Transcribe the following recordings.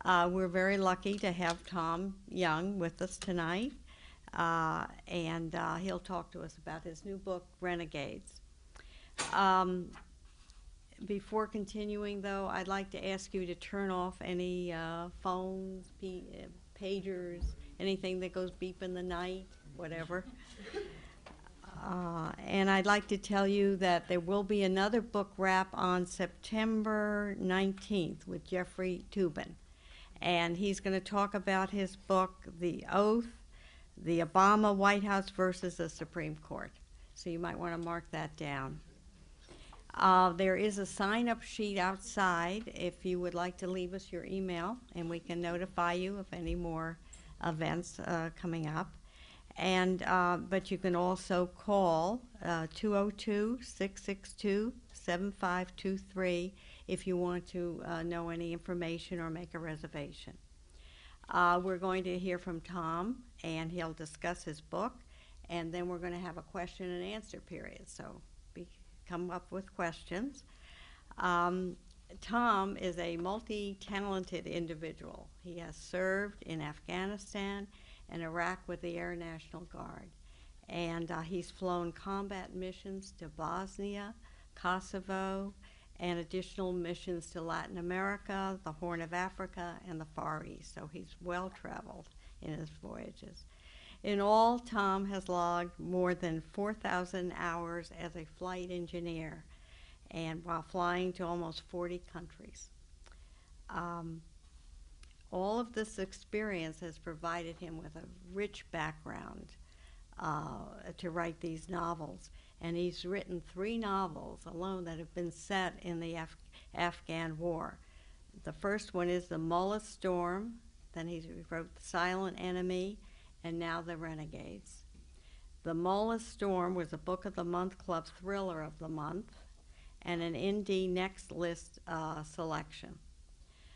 We're very lucky to have Tom Young with us tonight, and he'll talk to us about his new book, Renegades. Um, Before continuing, though, I'd like to ask you to turn off any phones, pagers, anything that goes beep in the night, whatever. And I'd like to tell you that there will be another book wrap on September 19th with Jeffrey Toobin. And he's going to talk about his book, The Oath, the Obama White House versus the Supreme Court. So you might want to mark that down. There is a sign-up sheet outside if you would like to leave us your email, and we can notify you of any more events coming up. And but you can also call 202-662-7523 if you want to know any information or make a reservation. We're going to hear from Tom, and he'll discuss his book, and then we're going to have a question and answer period. So come up with questions. Tom is a multi-talented individual. He has served in Afghanistan and Iraq with the Air National Guard. And he's flown combat missions to Bosnia, Kosovo, and additional missions to Latin America, the Horn of Africa, and the Far East. So he's well-traveled in his voyages. In all, Tom has logged more than 4,000 hours as a flight engineer, and while flying to almost 40 countries. All of this experience has provided him with a rich background to write these novels. And he's written 3 novels alone that have been set in the Afghan war. The first one is The Mullah Storm, then he wrote The Silent Enemy, and now The Renegades. The Mullah Storm was a Book of the Month Club Thriller of the Month and an Indie Next List selection.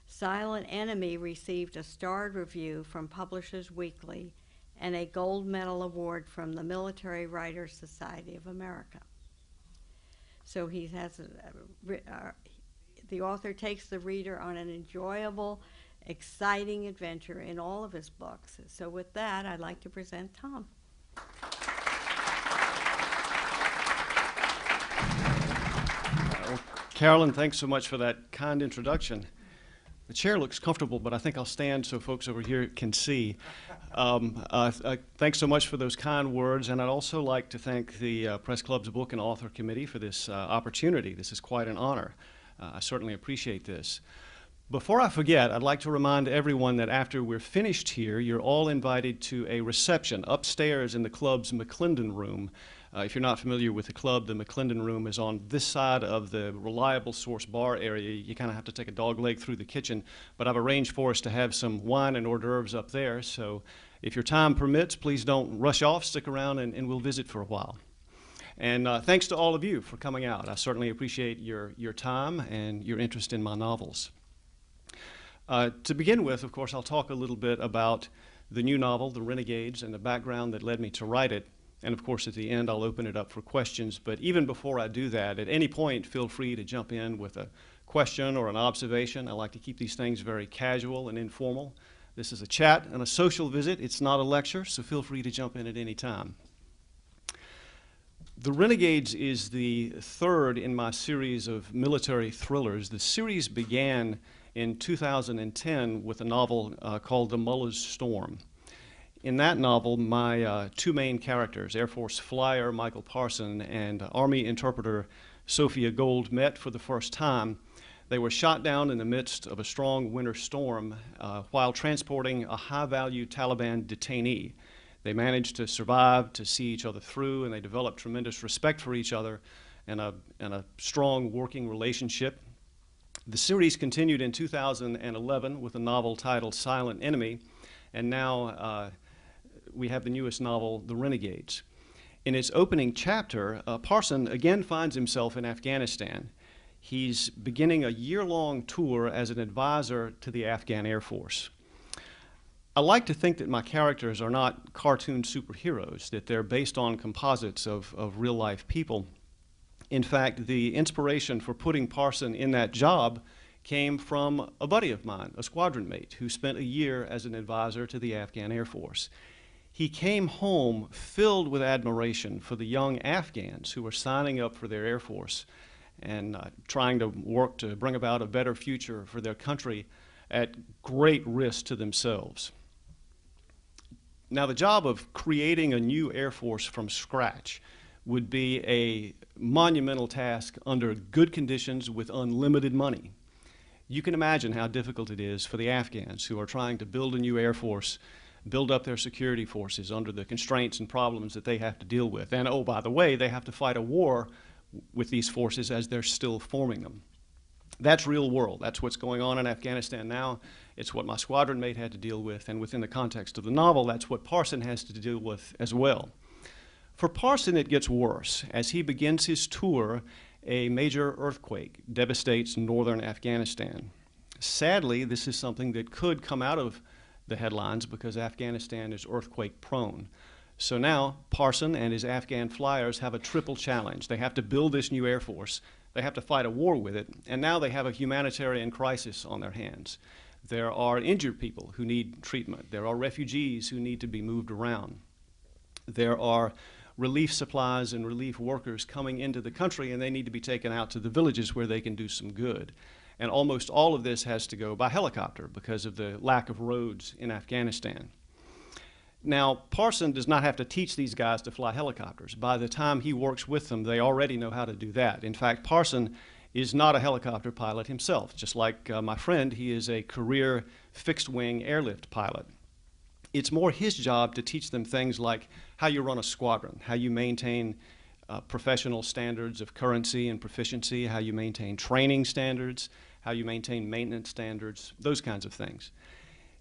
Silent Enemy received a starred review from Publishers Weekly and a gold medal award from the Military Writers Society of America. So he has the author takes the reader on an enjoyable, exciting adventure in all of his books. So with that, I'd like to present Tom. Well, Carolyn, thanks so much for that kind introduction. The chair looks comfortable, but I think I'll stand so folks over here can see. Thanks so much for those kind words, and I'd also like to thank the Press Club's Book and Author Committee for this opportunity. This is quite an honor. I certainly appreciate this. Before I forget, I'd like to remind everyone that after we're finished here, you're all invited to a reception upstairs in the club's McClendon Room. If you're not familiar with the club, the McClendon Room is on this side of the Reliable Source bar area. You kind of have to take a dog leg through the kitchen, but I've arranged for us to have some wine and hors d'oeuvres up there. So if your time permits, please don't rush off, stick around, and we'll visit for a while. And thanks to all of you for coming out. I certainly appreciate your time and your interest in my novels. To begin with, of course, I'll talk a little bit about the new novel, The Renegades, and the background that led me to write it. And of course, at the end, I'll open it up for questions. But even before I do that, at any point, feel free to jump in with a question or an observation. I like to keep these things very casual and informal. This is a chat and a social visit. It's not a lecture, so feel free to jump in at any time. The Renegades is the third in my series of military thrillers. The series began in 2010 with a novel called The Mullah Storm. In that novel, my 2 main characters, Air Force flyer Michael Parson and Army interpreter Sophia Gold, met for the first time. They were shot down in the midst of a strong winter storm while transporting a high-value Taliban detainee. They managed to survive, to see each other through, and they developed tremendous respect for each other and a strong working relationship. The series continued in 2011 with a novel titled Silent Enemy, and now we have the newest novel, The Renegades. In its opening chapter, Parson again finds himself in Afghanistan. He's beginning a year-long tour as an advisor to the Afghan Air Force. I like to think that my characters are not cartoon superheroes, that they're based on composites of real-life people. In fact, the inspiration for putting Parson in that job came from a buddy of mine, a squadron mate, who spent a year as an advisor to the Afghan Air Force. He came home filled with admiration for the young Afghans who were signing up for their Air Force and trying to work to bring about a better future for their country at great risk to themselves. Now, the job of creating a new Air Force from scratch would be a monumental task under good conditions with unlimited money. You can imagine how difficult it is for the Afghans who are trying to build a new Air Force, build up their security forces under the constraints and problems that they have to deal with. And oh, by the way, they have to fight a war with these forces as they're still forming them. That's real world. That's what's going on in Afghanistan now. It's what my squadron mate had to deal with, and within the context of the novel, that's what Parson has to deal with as well. For Parson, it gets worse. As he begins his tour, a major earthquake devastates northern Afghanistan. Sadly, this is something that could come out of the headlines because Afghanistan is earthquake prone. So now Parson and his Afghan flyers have a triple challenge. They have to build this new Air Force, they have to fight a war with it, and now they have a humanitarian crisis on their hands. There are injured people who need treatment. There are refugees who need to be moved around. There are relief supplies and relief workers coming into the country, and they need to be taken out to the villages where they can do some good. And almost all of this has to go by helicopter because of the lack of roads in Afghanistan. Now, Parson does not have to teach these guys to fly helicopters. By the time he works with them, they already know how to do that. In fact, Parson is not a helicopter pilot himself. Just like my friend, he is a career fixed-wing airlift pilot. It's more his job to teach them things like how you run a squadron, how you maintain professional standards of currency and proficiency, how you maintain training standards, how you maintain maintenance standards, those kinds of things.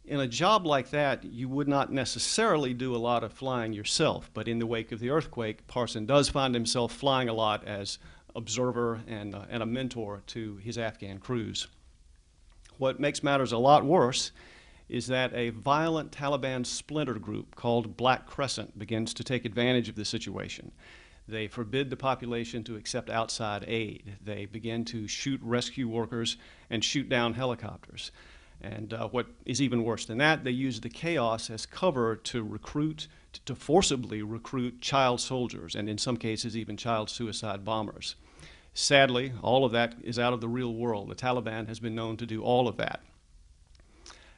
In a job like that, you would not necessarily do a lot of flying yourself, but in the wake of the earthquake, Parson does find himself flying a lot as observer and a mentor to his Afghan crews. What makes matters a lot worse is that a violent Taliban splinter group called Black Crescent begins to take advantage of the situation. They forbid the population to accept outside aid. They begin to shoot rescue workers and shoot down helicopters. And what is even worse than that, they use the chaos as cover to recruit, to forcibly recruit child soldiers, and in some cases even child suicide bombers. Sadly, all of that is out of the real world. The Taliban has been known to do all of that.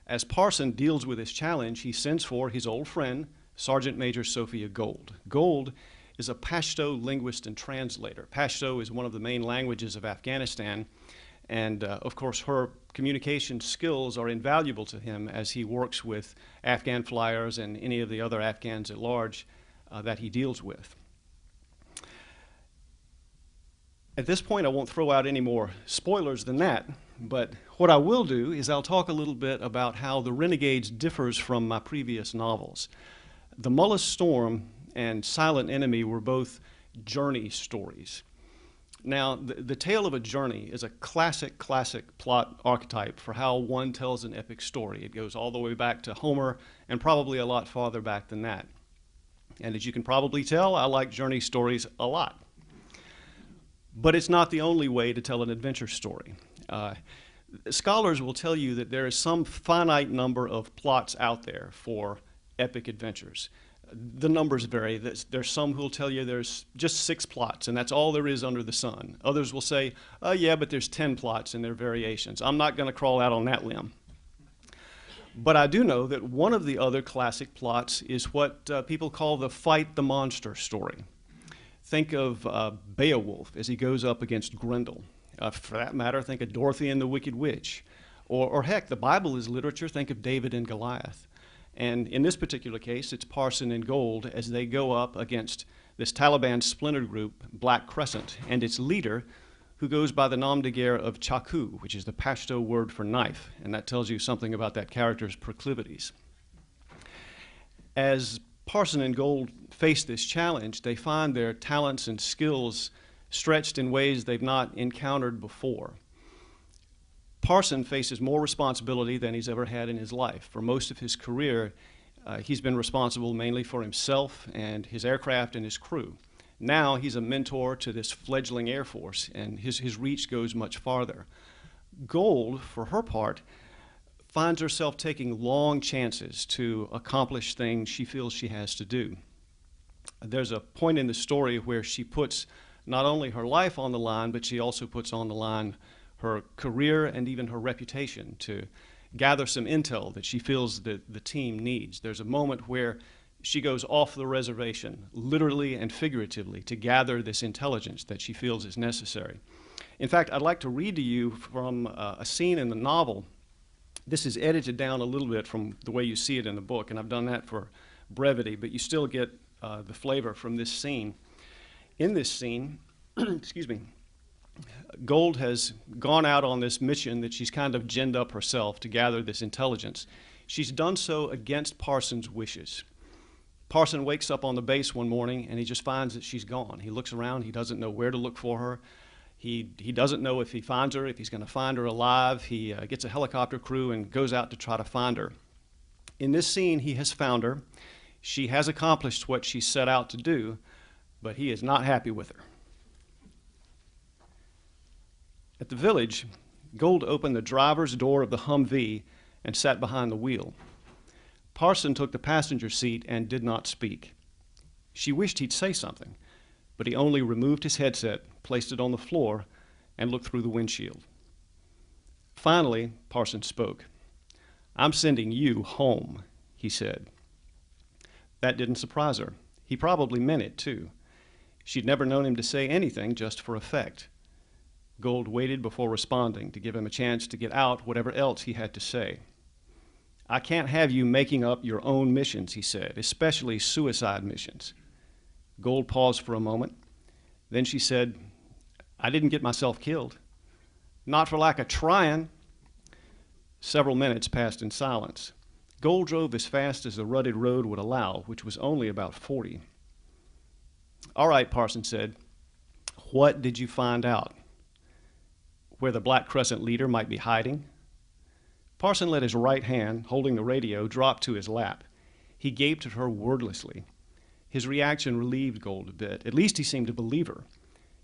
As Parson deals with this challenge, he sends for his old friend, Sergeant Major Sophia Gold. Gold is a Pashto linguist and translator. Pashto is one of the main languages of Afghanistan, and of course her communication skills are invaluable to him as he works with Afghan flyers and any of the other Afghans at large that he deals with. At this point, I won't throw out any more spoilers than that, but what I will do is I'll talk a little bit about how The Renegades differs from my previous novels. The Mullah Storm and Silent Enemy were both journey stories. Now, the tale of a journey is a classic plot archetype for how one tells an epic story. It goes all the way back to Homer and probably a lot farther back than that. And as you can probably tell, I like journey stories a lot. But it's not the only way to tell an adventure story. Scholars will tell you that there is some finite number of plots out there for epic adventures. The numbers vary. There's some who will tell you there's just 6 plots, and that's all there is under the sun. Others will say, yeah, but there's 10 plots and there are variations. I'm not going to crawl out on that limb. But I do know that one of the other classic plots is what people call the fight the monster story. Think of Beowulf as he goes up against Grendel. For that matter, think of Dorothy and the Wicked Witch. Or heck, the Bible is literature. Think of David and Goliath. And in this particular case, it's Parson and Gold as they go up against this Taliban splinter group, Black Crescent, and its leader, who goes by the nom de guerre of Chaku, which is the Pashto word for knife. And that tells you something about that character's proclivities. As Parson and Gold face this challenge, they find their talents and skills stretched in ways they've not encountered before. Parson faces more responsibility than he's ever had in his life. For most of his career, he's been responsible mainly for himself and his aircraft and his crew. Now he's a mentor to this fledgling Air Force, and his reach goes much farther. Gold, for her part, finds herself taking long chances to accomplish things she feels she has to do. There's a point in the story where she puts not only her life on the line, but she also puts on the line her career and even her reputation to gather some intel that she feels that the team needs. There's a moment where she goes off the reservation, literally and figuratively, to gather this intelligence that she feels is necessary. In fact, I'd like to read to you from a scene in the novel. This is edited down a little bit from the way you see it in the book, and I've done that for brevity, but you still get the flavor from this scene. In this scene, excuse me, Gold has gone out on this mission that she's kind of ginned up herself to gather this intelligence. She's done so against Parsons' wishes. Parson wakes up on the base one morning and he just finds that she's gone. He looks around, he doesn't know where to look for her. He doesn't know if he finds her, if he's going to find her alive. He gets a helicopter crew and goes out to try to find her. In this scene, he has found her. She has accomplished what she set out to do, but he is not happy with her. At the village, Gold opened the driver's door of the Humvee and sat behind the wheel. Parson took the passenger seat and did not speak. She wished he'd say something, but he only removed his headset, placed it on the floor, and looked through the windshield. Finally, Parson spoke. "I'm sending you home," he said. That didn't surprise her. He probably meant it, too. She'd never known him to say anything just for effect. Gold waited before responding to give him a chance to get out whatever else he had to say. "I can't have you making up your own missions," he said, "especially suicide missions." Gold paused for a moment. Then she said, "I didn't get myself killed. Not for lack of trying." Several minutes passed in silence. Gold drove as fast as the rutted road would allow, which was only about 40. "All right," Parson said. "What did you find out? Where the Black Crescent leader might be hiding?" Parson let his right hand, holding the radio, drop to his lap. He gaped at her wordlessly. His reaction relieved Gold a bit. At least he seemed to believe her.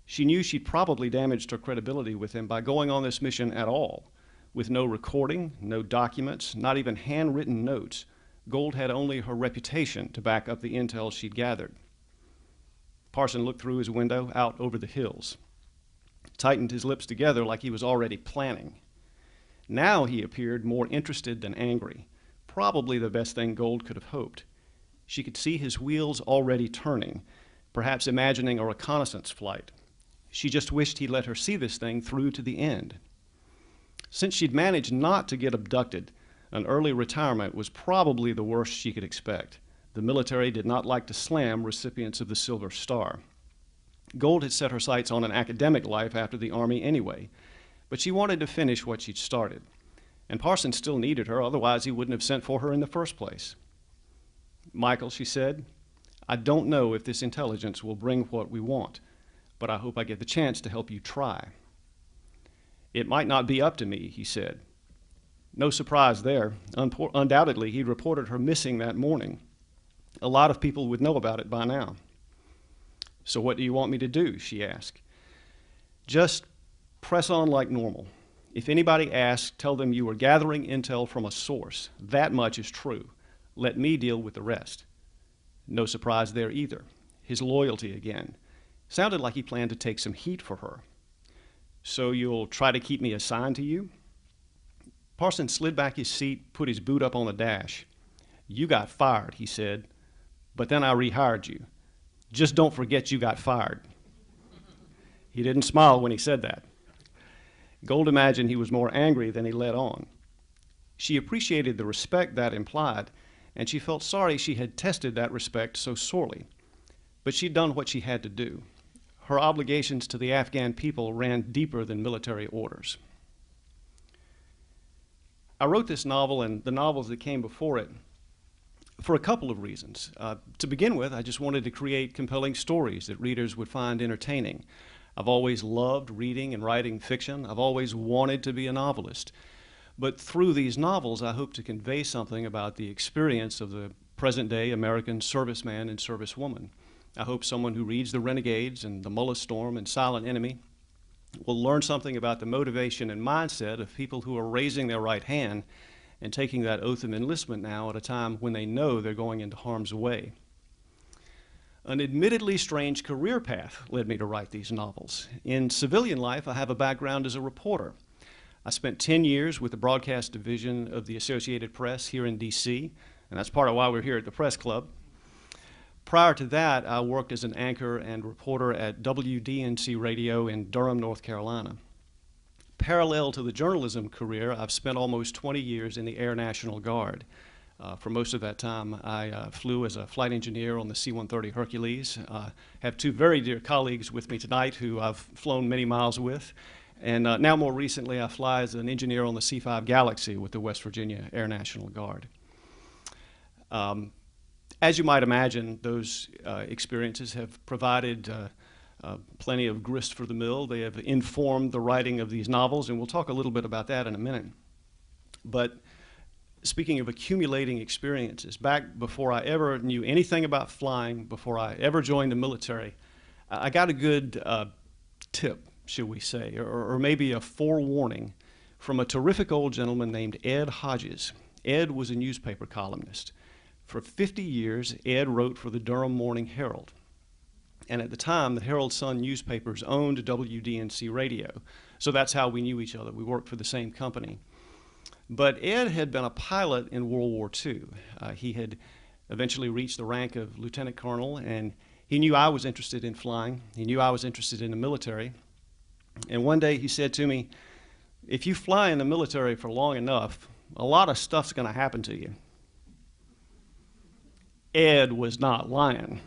She knew she'd probably damaged her credibility with him by going on this mission at all. With no recording, no documents, not even handwritten notes, Gold had only her reputation to back up the intel she'd gathered. Parson looked through his window out over the hills, tightened his lips together like he was already planning. Now he appeared more interested than angry, probably the best thing Gold could have hoped. She could see his wheels already turning, perhaps imagining a reconnaissance flight. She just wished he'd let her see this thing through to the end. Since she'd managed not to get abducted, an early retirement was probably the worst she could expect. The military did not like to slam recipients of the Silver Star. Gold had set her sights on an academic life after the Army anyway, but she wanted to finish what she'd started. And Parson still needed her, otherwise he wouldn't have sent for her in the first place. "Michael," she said, "I don't know if this intelligence will bring what we want, but I hope I get the chance to help you try." "It might not be up to me," he said. No surprise there. Undoubtedly, he'd reported her missing that morning. A lot of people would know about it by now. "So what do you want me to do?" she asked. "Just press on like normal. If anybody asks, tell them you are gathering intel from a source. That much is true. Let me deal with the rest." No surprise there either. His loyalty again. Sounded like he planned to take some heat for her. "So you'll try to keep me assigned to you?" Parson slid back his seat, put his boot up on the dash. "You got fired," he said, "but then I rehired you. Just don't forget you got fired." He didn't smile when he said that. Gold imagined he was more angry than he let on. She appreciated the respect that implied, and she felt sorry she had tested that respect so sorely. But she'd done what she had to do. Her obligations to the Afghan people ran deeper than military orders. I wrote this novel and the novels that came before it for a couple of reasons. To begin with, I just wanted to create compelling stories that readers would find entertaining. I've always loved reading and writing fiction. I've always wanted to be a novelist. But through these novels, I hope to convey something about the experience of the present-day American serviceman and servicewoman. I hope someone who reads The Renegades and The Mullah Storm and Silent Enemy We'll learn something about the motivation and mindset of people who are raising their right hand and taking that oath of enlistment now at a time when they know they're going into harm's way. An admittedly strange career path led me to write these novels. In civilian life, I have a background as a reporter. I spent 10 years with the broadcast division of the Associated Press here in D.C., and that's part of why we're here at the Press Club. Prior to that, I worked as an anchor and reporter at WDNC Radio in Durham, North Carolina. Parallel to the journalism career, I've spent almost 20 years in the Air National Guard. For most of that time, I flew as a flight engineer on the C-130 Hercules. Have two very dear colleagues with me tonight who I've flown many miles with. And now more recently, I fly as an engineer on the C-5 Galaxy with the West Virginia Air National Guard. As you might imagine, those experiences have provided plenty of grist for the mill. They have informed the writing of these novels, and we'll talk a little bit about that in a minute. But speaking of accumulating experiences, back before I ever knew anything about flying, before I ever joined the military, I got a good tip, should we say, or maybe a forewarning from a terrific old gentleman named Ed Hodges. Ed was a newspaper columnist. For 50 years, Ed wrote for the Durham Morning Herald. And at the time, the Herald-Sun newspapers owned WDNC Radio. So that's how we knew each other. We worked for the same company. But Ed had been a pilot in World War II. He had eventually reached the rank of lieutenant colonel, and he knew I was interested in flying. He knew I was interested in the military. And one day he said to me, "If you fly in the military for long enough, a lot of stuff's going to happen to you." Ed was not lying.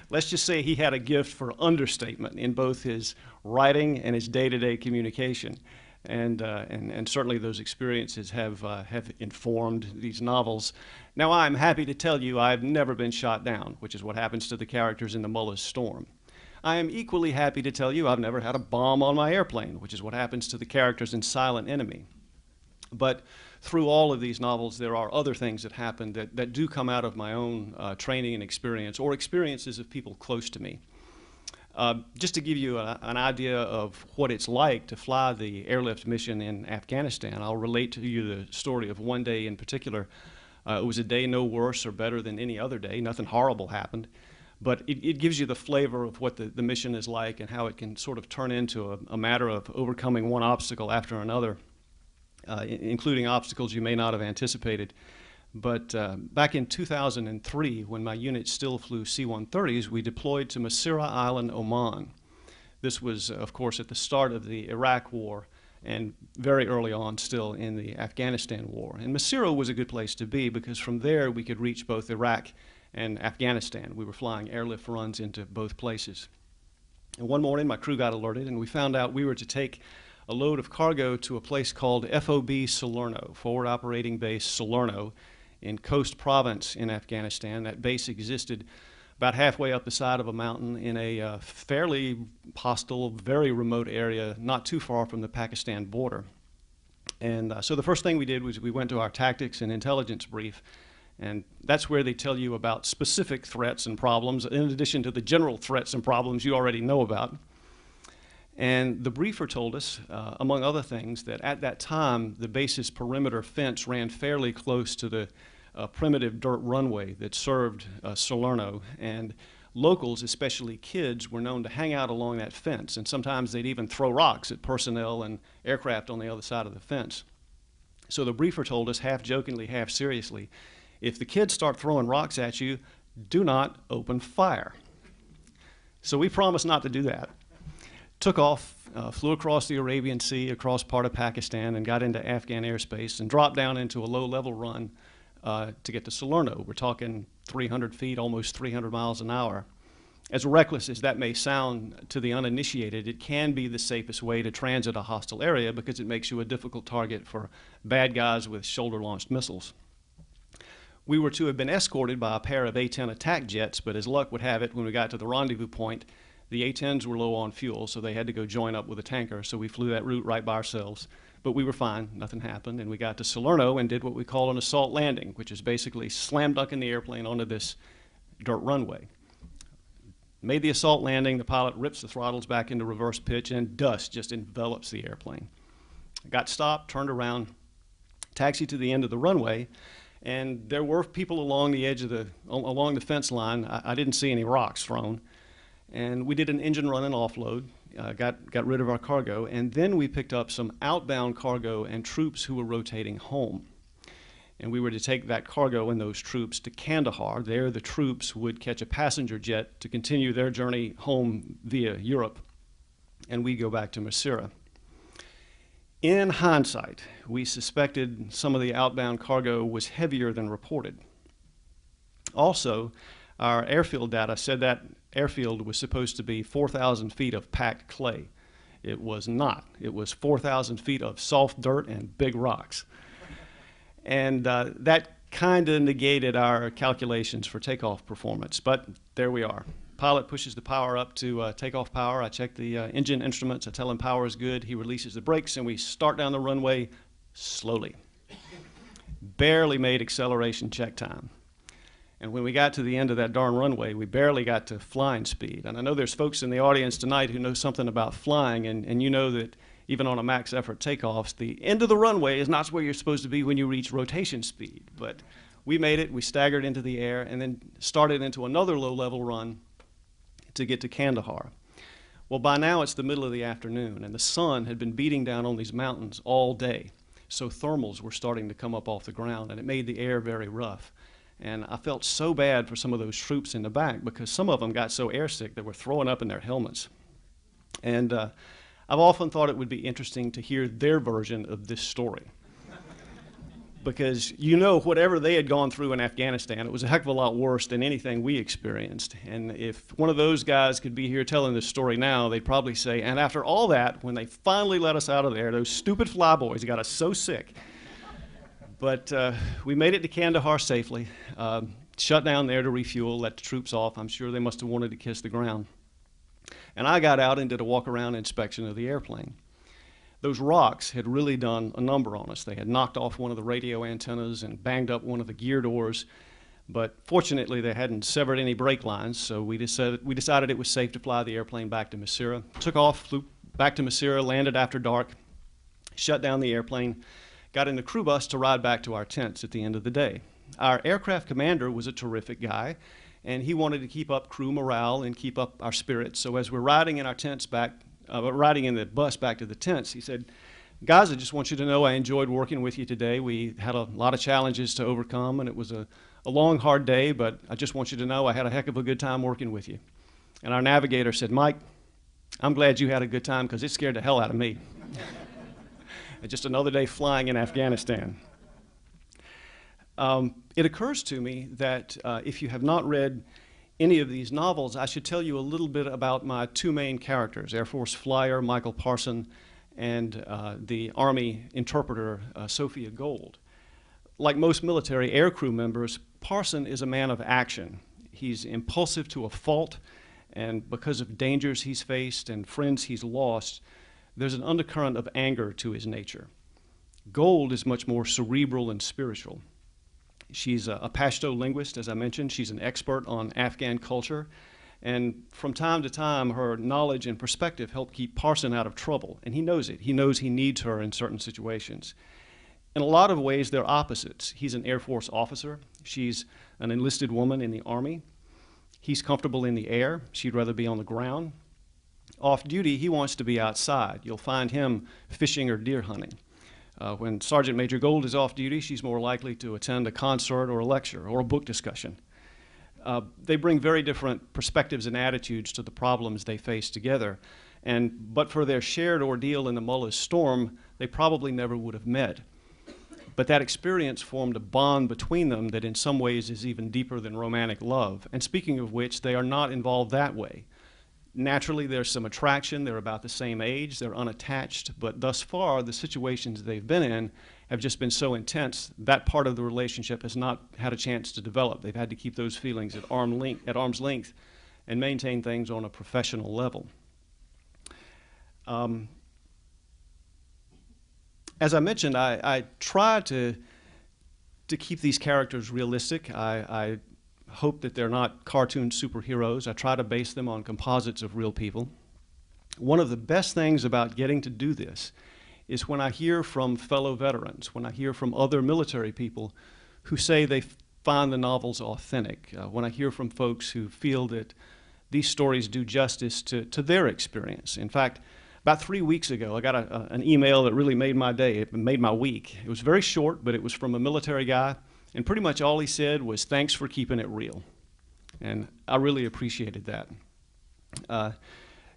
Let's just say he had a gift for understatement in both his writing and his day-to-day communication. And certainly those experiences have informed these novels. Now, I'm happy to tell you I've never been shot down, which is what happens to the characters in The Mullis Storm. I am equally happy to tell you I've never had a bomb on my airplane, which is what happens to the characters in Silent Enemy. But through all of these novels, there are other things that happen that do come out of my own training and experience, or experiences of people close to me. Just to give you an idea of what it's like to fly the airlift mission in Afghanistan, I'll relate to you the story of one day in particular. It was a day no worse or better than any other day. Nothing horrible happened. But it gives you the flavor of what the mission is like and how it can sort of turn into a matter of overcoming one obstacle after another, including obstacles you may not have anticipated. But back in 2003, when my unit still flew C-130s, we deployed to Masira Island, Oman. This was, of course, at the start of the Iraq War and very early on still in the Afghanistan War. And Masira was a good place to be because from there we could reach both Iraq and Afghanistan. We were flying airlift runs into both places. And one morning my crew got alerted and we found out we were to take a load of cargo to a place called FOB Salerno, Forward Operating Base Salerno, in Khost Province in Afghanistan. That base existed about halfway up the side of a mountain in a fairly hostile, very remote area, not too far from the Pakistan border. And so the first thing we did was we went to our tactics and intelligence brief, and that's where they tell you about specific threats and problems, in addition to the general threats and problems you already know about. And the briefer told us, among other things, that at that time, the base's perimeter fence ran fairly close to the primitive dirt runway that served Salerno. And locals, especially kids, were known to hang out along that fence. And sometimes they'd even throw rocks at personnel and aircraft on the other side of the fence. So the briefer told us, half jokingly, half seriously, if the kids start throwing rocks at you, do not open fire. So we promised not to do that. Took off, flew across the Arabian Sea, across part of Pakistan, and got into Afghan airspace and dropped down into a low-level run to get to Salerno. We're talking 300 feet, almost 300 miles an hour. As reckless as that may sound to the uninitiated, it can be the safest way to transit a hostile area because it makes you a difficult target for bad guys with shoulder-launched missiles. We were to have been escorted by a pair of A-10 attack jets, but as luck would have it, when we got to the rendezvous point, the A-10s were low on fuel, so they had to go join up with a tanker, so we flew that route right by ourselves. But we were fine, nothing happened, and we got to Salerno and did what we call an assault landing, which is basically slam dunking the airplane onto this dirt runway. Made the assault landing, the pilot rips the throttles back into reverse pitch, and dust just envelops the airplane. Got stopped, turned around, taxied to the end of the runway, and there were people along the edge of along the fence line. I didn't see any rocks thrown. And we did an engine run and offload, got rid of our cargo, and then we picked up some outbound cargo and troops who were rotating home. And we were to take that cargo and those troops to Kandahar. There, the troops would catch a passenger jet to continue their journey home via Europe, and we go back to Masira. In hindsight, we suspected some of the outbound cargo was heavier than reported. Also, our airfield data said that airfield was supposed to be 4,000 feet of packed clay. It was not. It was 4,000 feet of soft dirt and big rocks. And that kind of negated our calculations for takeoff performance, but there we are. Pilot pushes the power up to takeoff power. I check the engine instruments. I tell him power is good. He releases the brakes, and we start down the runway slowly. Barely made acceleration check time. And when we got to the end of that darn runway, we barely got to flying speed. And I know there's folks in the audience tonight who know something about flying, and you know that even on a max effort takeoffs, the end of the runway is not where you're supposed to be when you reach rotation speed. But we made it. We staggered into the air and then started into another low-level run to get to Kandahar. Well, by now it's the middle of the afternoon, and the sun had been beating down on these mountains all day. So thermals were starting to come up off the ground, and it made the air very rough. And I felt so bad for some of those troops in the back because some of them got so airsick they were throwing up in their helmets. And I've often thought it would be interesting to hear their version of this story. Because you know, whatever they had gone through in Afghanistan, it was a heck of a lot worse than anything we experienced. And if one of those guys could be here telling this story now, they'd probably say, and after all that, when they finally let us out of there, those stupid flyboys got us so sick. But we made it to Kandahar safely, shut down there to refuel, let the troops off. I'm sure they must have wanted to kiss the ground. And I got out and did a walk-around inspection of the airplane. Those rocks had really done a number on us. They had knocked off one of the radio antennas and banged up one of the gear doors. But fortunately, they hadn't severed any brake lines, so we decided it was safe to fly the airplane back to Masira. Took off, flew back to Masira, landed after dark, shut down the airplane, got in the crew bus to ride back to our tents at the end of the day. Our aircraft commander was a terrific guy, and he wanted to keep up crew morale and keep up our spirits. So as we're riding in our tents back, riding in the bus back to the tents, he said, guys, I just want you to know I enjoyed working with you today. We had a lot of challenges to overcome, and it was a long, hard day, but I just want you to know I had a heck of a good time working with you. And our navigator said, Mike, I'm glad you had a good time because it scared the hell out of me. And just another day flying in Afghanistan. It occurs to me that if you have not read any of these novels, I should tell you a little bit about my two main characters, Air Force flyer Michael Parson and the Army interpreter Sophia Gold. Like most military aircrew members, Parson is a man of action. He's impulsive to a fault, and because of dangers he's faced and friends he's lost, there's an undercurrent of anger to his nature. Gold is much more cerebral and spiritual. She's a Pashto linguist, as I mentioned. She's an expert on Afghan culture. And from time to time, her knowledge and perspective help keep Parson out of trouble. And he knows it. He knows he needs her in certain situations. In a lot of ways, they're opposites. He's an Air Force officer. She's an enlisted woman in the Army. He's comfortable in the air. She'd rather be on the ground. Off duty, he wants to be outside. You'll find him fishing or deer hunting. When Sergeant Major Gold is off duty, she's more likely to attend a concert or a lecture or a book discussion. They bring very different perspectives and attitudes to the problems they face together. But for their shared ordeal in the Mullah storm, they probably never would have met. But that experience formed a bond between them that in some ways is even deeper than romantic love. And speaking of which, they are not involved that way. Naturally, there's some attraction. They're about the same age. They're unattached. But thus far, the situations they've been in have just been so intense, that part of the relationship has not had a chance to develop. They've had to keep those feelings at arm's length and maintain things on a professional level. As I mentioned, I try to keep these characters realistic. I hope that they're not cartoon superheroes. I try to base them on composites of real people. One of the best things about getting to do this is when I hear from fellow veterans, when I hear from other military people who say they find the novels authentic, when I hear from folks who feel that these stories do justice to their experience. In fact, about 3 weeks ago, I got an email that really made my day, it made my week. It was very short, but it was from a military guy, and pretty much all he said was, "Thanks for keeping it real." And I really appreciated that.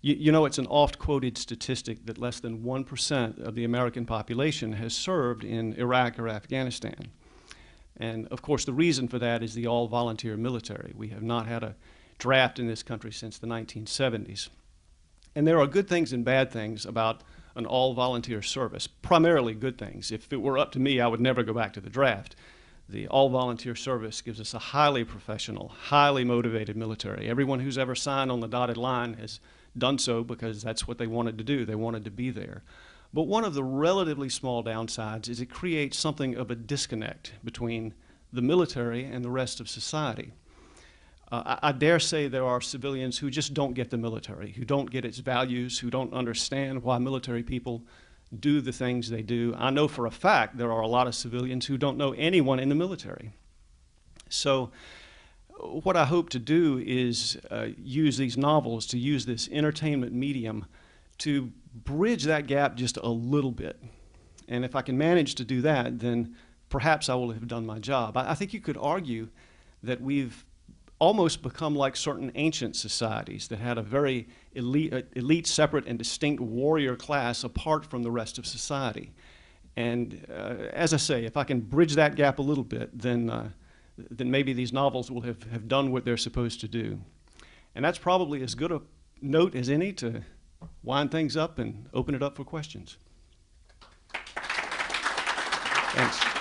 You know, it's an oft-quoted statistic that less than 1% of the American population has served in Iraq or Afghanistan. And of course, the reason for that is the all-volunteer military. We have not had a draft in this country since the 1970s. And there are good things and bad things about an all-volunteer service, primarily good things. If it were up to me, I would never go back to the draft. The all-volunteer service gives us a highly professional, highly motivated military. Everyone who's ever signed on the dotted line has done so because that's what they wanted to do. They wanted to be there. But one of the relatively small downsides is it creates something of a disconnect between the military and the rest of society. I dare say there are civilians who just don't get the military, who don't get its values, who don't understand why military people do the things they do. I know for a fact there are a lot of civilians who don't know anyone in the military. So what I hope to do is use these novels, to use this entertainment medium to bridge that gap just a little bit. And if I can manage to do that, then perhaps I will have done my job. I think you could argue that we've almost become like certain ancient societies that had a very elite, separate, and distinct warrior class apart from the rest of society. And as I say, if I can bridge that gap a little bit, then maybe these novels will have done what they're supposed to do. And that's probably as good a note as any to wind things up and open it up for questions. Thanks.